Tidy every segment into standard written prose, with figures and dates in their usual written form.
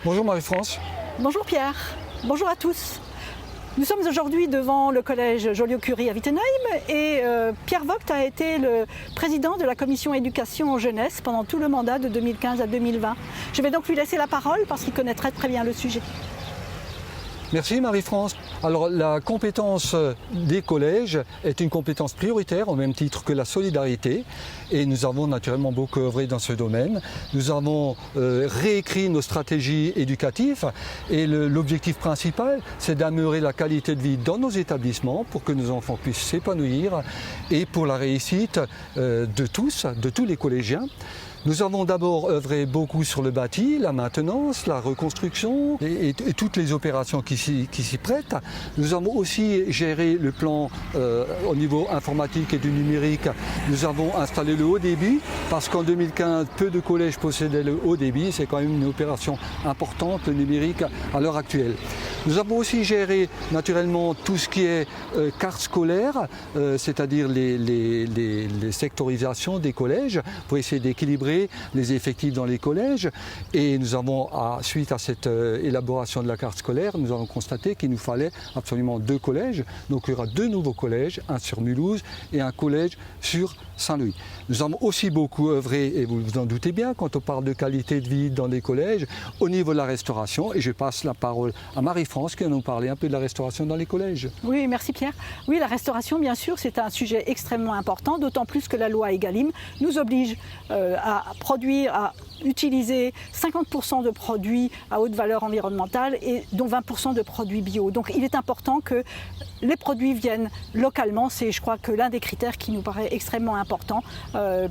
Bonjour Marie-France. Bonjour Pierre, bonjour à tous. Nous sommes aujourd'hui devant le collège Joliot-Curie à Wittenheim et Pierre Vogt a été le président de la commission éducation jeunesse pendant tout le mandat de 2015 à 2020. Je vais donc lui laisser la parole parce qu'il connaît très bien le sujet. Merci Marie-France. Alors la compétence des collèges est une compétence prioritaire au même titre que la solidarité et nous avons naturellement beaucoup œuvré dans ce domaine. Nous avons réécrit nos stratégies éducatives et l'objectif principal c'est d'améliorer la qualité de vie dans nos établissements pour que nos enfants puissent s'épanouir et pour la réussite de tous les collégiens. Nous avons d'abord œuvré beaucoup sur le bâti, la maintenance, la reconstruction et toutes les opérations qui s'y prêtent. Nous avons aussi géré le plan au niveau informatique et du numérique. Nous avons installé le haut débit parce qu'en 2015, peu de collèges possédaient le haut débit. C'est quand même une opération importante, le numérique, à l'heure actuelle. Nous avons aussi géré naturellement tout ce qui est carte scolaire, c'est-à-dire les sectorisations des collèges pour essayer d'équilibrer les effectifs dans les collèges et nous avons, suite à cette élaboration de la carte scolaire, nous avons constaté qu'il nous fallait absolument 2 collèges. Donc il y aura 2 nouveaux collèges, un sur Mulhouse et un collège sur Saint-Louis. Nous avons aussi beaucoup œuvré, et vous vous en doutez bien, quand on parle de qualité de vie dans les collèges, au niveau de la restauration. Et je passe la parole à Marie-France qui va nous parler un peu de la restauration dans les collèges. Oui, merci Pierre. Oui, la restauration, bien sûr, c'est un sujet extrêmement important, d'autant plus que la loi Egalim nous oblige à utiliser 50% de produits à haute valeur environnementale et dont 20% de produits bio. Donc il est important que les produits viennent localement. C'est, je crois, que l'un des critères qui nous paraît extrêmement important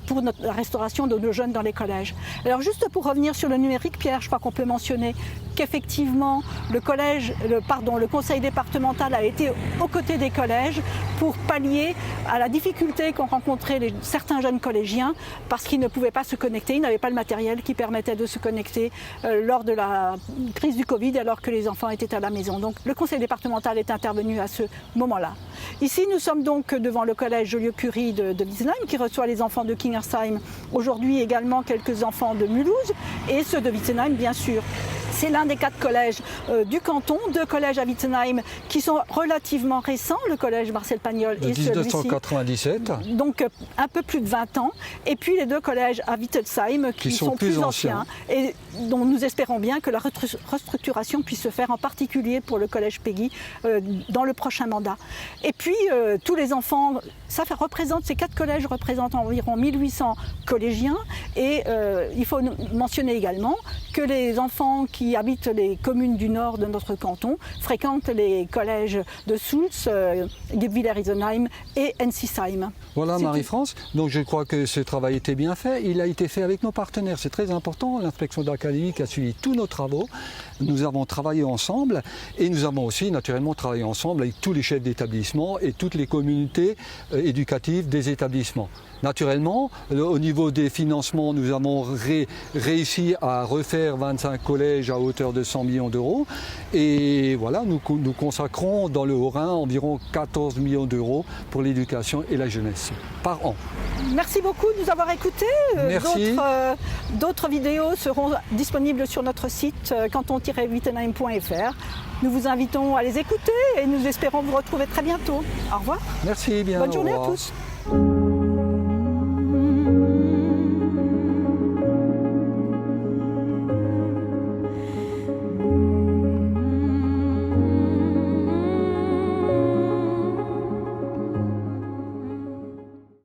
pour la restauration de nos jeunes dans les collèges. Alors juste pour revenir sur le numérique, Pierre, je crois qu'on peut mentionner qu'effectivement le conseil départemental a été aux côtés des collèges pour pallier à la difficulté qu'ont rencontré certains jeunes collégiens parce qu'ils ne pouvaient pas se connecter, ils n'avaient pas le matériel qui permettait de se connecter lors de la crise du Covid alors que les enfants étaient à la maison. Donc le conseil départemental est intervenu à ce moment-là. Ici, nous sommes donc devant le collège Joliot-Curie de Wittenheim qui reçoit les enfants de Kingersheim, aujourd'hui également quelques enfants de Mulhouse et ceux de Wittenheim bien sûr. C'est l'un des 4 collèges du canton, 2 collèges à Wittenheim qui sont relativement récents, le collège Marcel Pagnol et celui-ci. 1997. Donc un peu plus de 20 ans. Et puis les 2 collèges à Wittelsheim qui sont plus anciens et dont nous espérons bien que la restructuration puisse se faire en particulier pour le collège Péguy dans le prochain mandat. Et puis tous les enfants, ces 4 collèges représentent environ 1800 collégiens et il faut mentionner également que les enfants qui habitent les communes du nord de notre canton fréquentent les collèges de Sulz, Guebwiller-Isenheim et Ensisheim. Voilà Marie-France, donc je crois que ce travail était bien fait. Il a été fait avec nos partenaires, c'est très important. L'inspection d'académie a suivi tous nos travaux. Nous avons travaillé ensemble et nous avons aussi naturellement travaillé ensemble avec tous les chefs d'établissement et toutes les communautés éducatives des établissements. Naturellement, au niveau des financements, nous avons réussi à refaire 25 collèges à hauteur de 100 millions d'euros. Et voilà, nous consacrons dans le Haut-Rhin environ 14 millions d'euros pour l'éducation et la jeunesse par an. Merci beaucoup de nous avoir écoutés. Merci. D'autres vidéos seront disponibles sur notre site canton-wittenheim.fr. Nous vous invitons à les écouter et nous espérons vous retrouver très bientôt. Au revoir. Merci bien. Bonne journée à tous.